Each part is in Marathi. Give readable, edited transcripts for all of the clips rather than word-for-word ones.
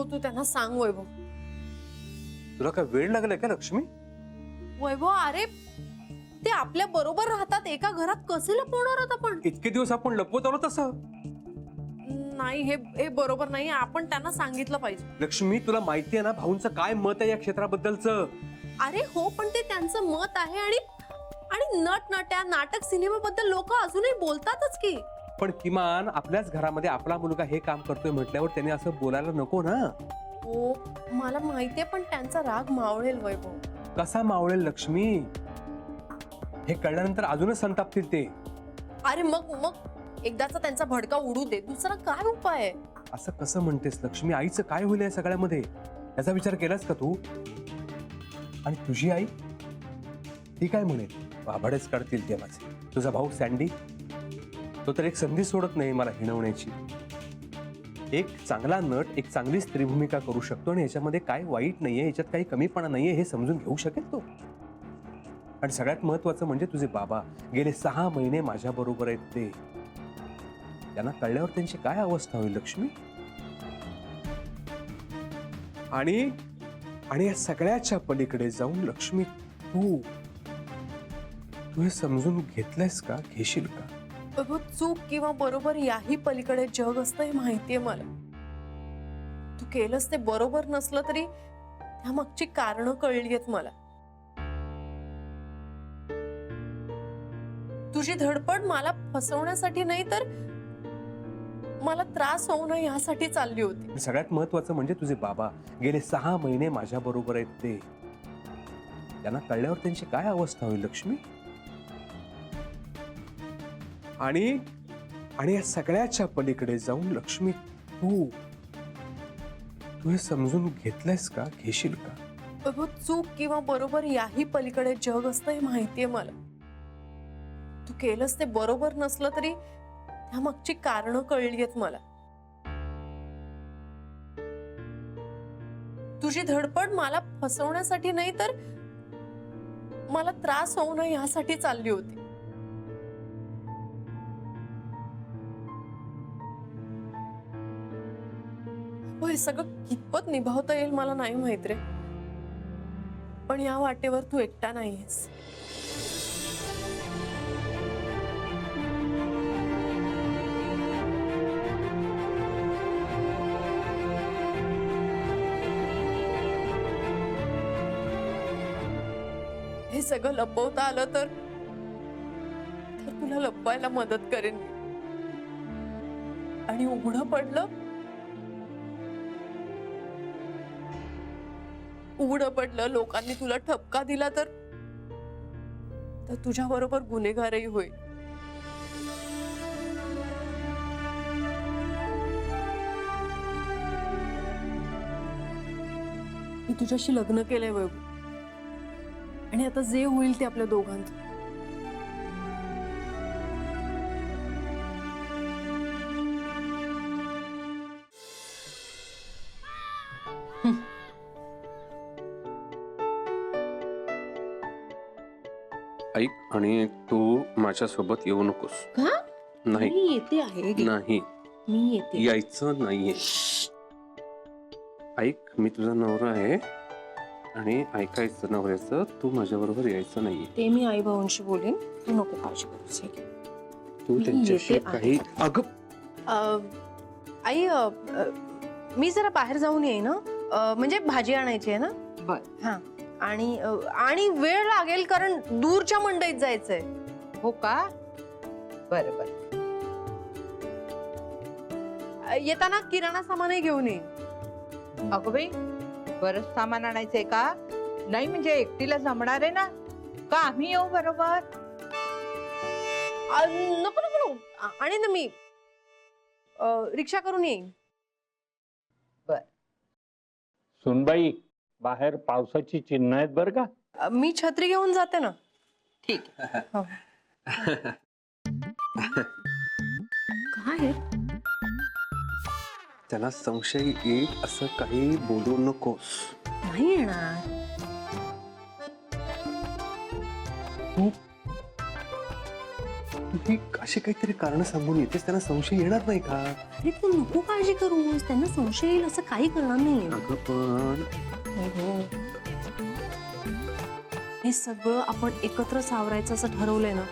हो तू त्यांना सांग वैभव. तुला काय वेळ लागलाय का लक्ष्मी? वैभव अरे ते आपल्या बरोबर राहतात एका घरात, कसे लपवणार आहोत आपण? इतके दिवस आपण लपवत आलो तसं. नाही हे बरोबर नाही, आपण त्यांना सांगितलं पाहिजे. लक्ष्मी तुला माहिती आहे ना भाऊंचं काय मत आहे या क्षेत्राबद्दलचं? अरे हो पण ते त्यांचं मत आहे आणि आणि नटनट्या नाटक सिनेमाबद्दल लोक अजूनही बोलतातच की. पण किमान आपल्याच घरामध्ये आपला मुलगा हे काम करतोय म्हटल्यावर त्याने असं बोलायला नको ना? हो मला माहितीये पण त्यांचा राग मावळेल वैभव. कसा मावळेल लक्ष्मी? हे कळल्यानंतर अजूनच संतापतील ते. अरे मग मग एकदाचा त्यांचा भडका उडू दे, दुसरा काय उपाय आहे? असं कसं म्हणतेस लक्ष्मी? आईचं काय होईल या सगळ्यामध्ये याचा विचार केलास का तू? आणि तुझी आई ती काय म्हणेल? बाभाडेच काढतील ते माझे. तुझा भाऊ सँडी तो तर एक संधी सोडत नाही मला हिणवण्याची. एक चांगला नट एक चांगली स्त्री भूमिका करू शकतो आणि याच्यामध्ये काय वाईट नाहीये, याच्यात काही कमीपणा नाहीये हे समजून घेऊ शकेल तो. आणि सगळ्यात महत्वाचं म्हणजे तुझे बाबा गेले 6 महिने माझ्या बरोबर आहेत ते. त्यांना कळल्यावर त्यांची काय अवस्था होईल लक्ष्मी? आणि आणि या सगळ्याच्या पलीकडे जाऊन लक्ष्मी तू हे समजून घेतलंयस का? घेशील का? वैभव चूक किंवा बरोबर याही पलीकडे जग असतं हे माहितीये मला. तू केलंस ते बरोबर नसलं तरी त्यामागची कारणं कळलीयत मला. तुझी धडपड मला फसवण्यासाठी नाही तर मला त्रास होऊ नये यासाठी चालली होती. सगळ्यात महत्वाचं म्हणजे तुझे बाबा गेले 6 महिने माझ्या बरोबर आहेत ते. त्यांना कळल्यावर त्यांची काय अवस्था होईल लक्ष्मी? आणि आणि या सगळ्याच्या पलीकडे जाऊन लक्ष्मी तू हे समजून घेतलंयस का? घेशील का? वैभव चूक किंवा बरोबर याही पलीकडे जग असतं हे माहितीये मला. तू केलंस ते बरोबर नसलं तरी त्यामागची कारणं कळलीयत मला. तुझी धडपड मला फसवण्यासाठी नाही तर मला त्रास होऊ नये यासाठी चालली होती. हे सगळं कितपत निभावता येईल मला नाही माहित रे, पण या वाटेवर तू एकटा नाहीयेस. हे सगळं लपवता आलं तर तुला लपवायला मदत करेन मी. आणि उघडं पडलं लोकांनी तुला ठपका दिला तर तुझ्या बरोबर गुन्हेगारही होईल. मी तुझ्याशी लग्न केलंय वैभव आणि आता जे होईल ते आपल्या दोघांचं. ऐक आणि तू माझ्यासोबत येऊ नकोस. का? नाही मी येते आहे. नाही मी येते. यायचं नाहीये. ऐक मी तुझा नवरा आहे आणि ऐकायचं नवऱ्याचं. तू माझ्या बरोबर यायचं नाहीये. ते मी आई भाऊंशी बोलेन, तू नको काळजी करूस. तू त्यांच्याशी काही आई मी जरा बाहेर जाऊन येईन म्हणजे भाजी आणायची आहे ना. बर हा आणि वेळ लागेल कारण दूरच्या मंडईत जायचंय. हो का? बर बर. येताना किराणा सामानही घेऊन येईन. अगं बाई बरंच सामान आणायचंय का? नाही म्हणजे एकटीला जमणार आहे ना का आम्ही येऊ बरोबर? नको नको आणि ना मी रिक्षा करून येईन. बर. सुनबाई बाहेर पावसाची चिन्ह आहेत बर का? मी छत्री घेऊन जाते ना. ठीक. हो. काय त्याला संशय येईल असं काही बोलू नकोस. नाही येणार. तुम्ही अशी काहीतरी कारण सांगून येतेस, त्यांना संशय येणार नाही का? अरे तू नको काळजी करूस, त्यांना संशय येईल असं काही करणार नाही. अगं पण हे सगळं आपण एकत्र सावरायचं असं ठरवलंय ना,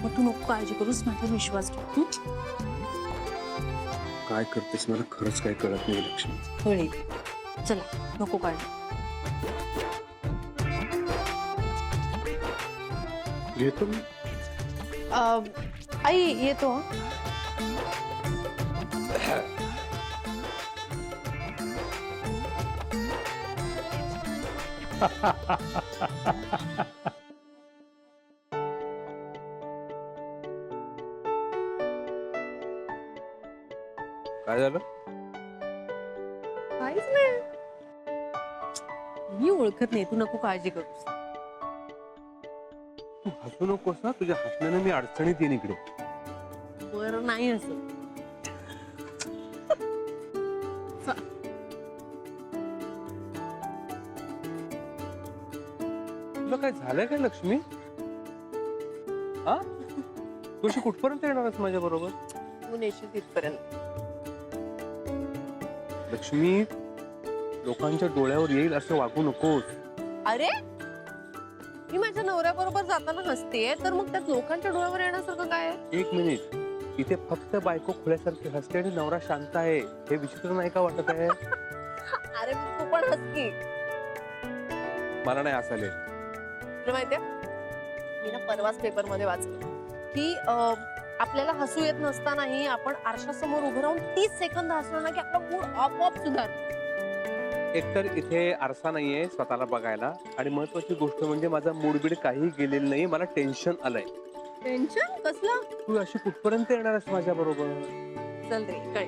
मग तू नको काळजी करूस, माझ्यावर विश्वास ठेव. काय करतेस मला खरंच काय कळत नाही लक्ष्मी. कळेल. चला नको काळजी. घेतो मी. आई येतो हं. काय झालं? काहीच नाही. मी ओळखत नाही, तू नको काळजी करूस. तू हसू नकोस ना, तुझ्या हसण्याने मी अडचणीत येईन इकडे. बरं नाही असं. तुला काय झालंय काय लक्ष्मी? हा, तू अशी कुठपर्यंत येणार आहेस माझ्या बरोबर? तू नेशील तिथपर्यंत. लक्ष्मी, लोकांच्या डोळ्यावर येईल असं वागू नकोस. अरे मी माझ्या नवऱ्याबरोबर जाताना हसतेय, तर मग त्यात लोकांच्या डोळ्यावर येण्यासारखं काय आहे? एक मिनिट, इथे फक्त बायको खुल्यासारखी हसते आणि नवरा शांत आहे, हे विचित्र नाही का वाटत आहे? अरे मग तू पण हसकी. मला नाही हसायला. तुला माहितीये, मी ना परवाच पेपर मध्ये वाचलं की आपल्याला हसू येत नसतानाही आपण आरशासमोर उभं राहून 30 सेकंद हसलो ना की आपला मूड आपोआप सुधारतो. एकतर इथे आरसा नाहीये स्वतःला बघायला, आणि महत्वाची गोष्ट म्हणजे माझा मूडबीड काही गेलेलं नाही, मला टेन्शन आलंय. टेन्शन कसलं? तू अशी कुठपर्यंत येणार आहेस माझ्या बरोबर? चल रे कळ.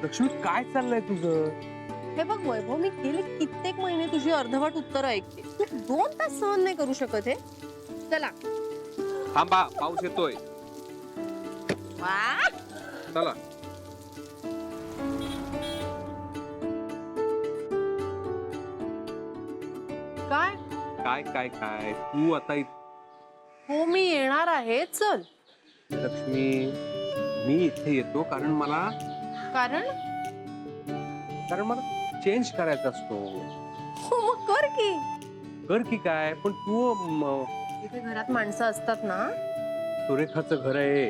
लक्ष्मी, काय चाललंय तुझं? हे बघ वैभव, मी गेले कित्येक महिने तुझी अर्धवट उत्तर ऐकते. तू 2 तास सहन नाही करू शकत हे? चला. थांबा, पाऊस येतोय. वा, चला. काय? काय काय काय तू आता हो मी येणार आहे. चल. लक्ष्मी, मी इथे येतो कारण मला मला चेंज करायचा असतो. हो मग कर की. कर की काय, पण तू इथे घरात माणसं असतात ना. सुरेखाचं घर आहे.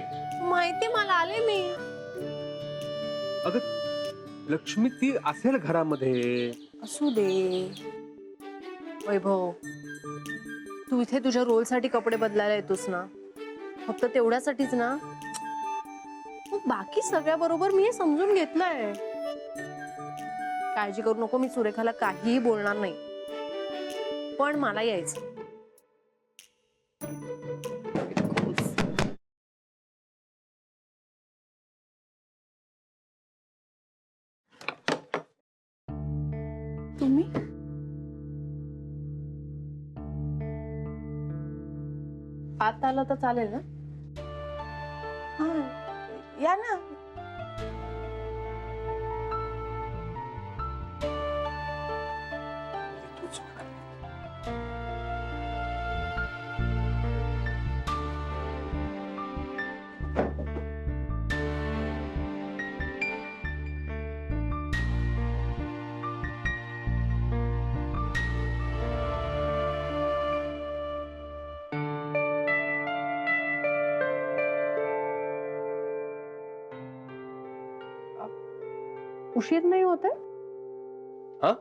माहिती मला, आले मी. अगं लक्ष्मी, ती असेल घरामध्ये. असू दे वैभव, तू इथे तुझ्या रोल साठी कपडे बदलायला येतोस ना, फक्त तेवढ्यासाठीच ना. मग बाकी सगळ्या बरोबर मी हे समजून घेतलंय. काळजी करू नको, मी सुरेखाला काहीही बोलणार नाही, पण मला यायचं. तुम्ही आत आलं तर चालेल ना? हा या ना. उशीर नाही होत आहे? हा?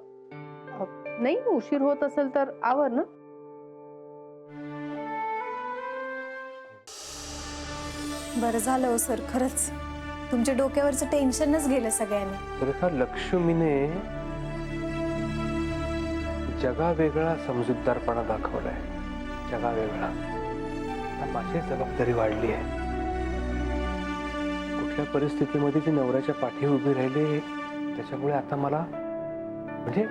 नाही उशीर होत असेल तर आवर ना. बरं झालं हो सर, खरंच तुमच्या डोक्यावरचं टेन्शनच गेलं सगळ्यांनी. सुरेखा, लक्ष्मीने जगा वेगळा समजूतदारपणा दाखवलाय. जगा वेगळा. माझी जबाबदारी वाढली आहे. कुठल्या परिस्थितीमध्ये ती नवऱ्याच्या पाठी उभी राहिली, त्याच्यामुळे आता मला म्हणजे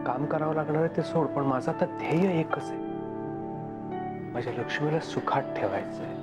काम करावं लागणार आहे ते सोड, पण माझं आता ध्येय एकच आहे, माझ्या लक्ष्मीला सुखात ठेवायचंय.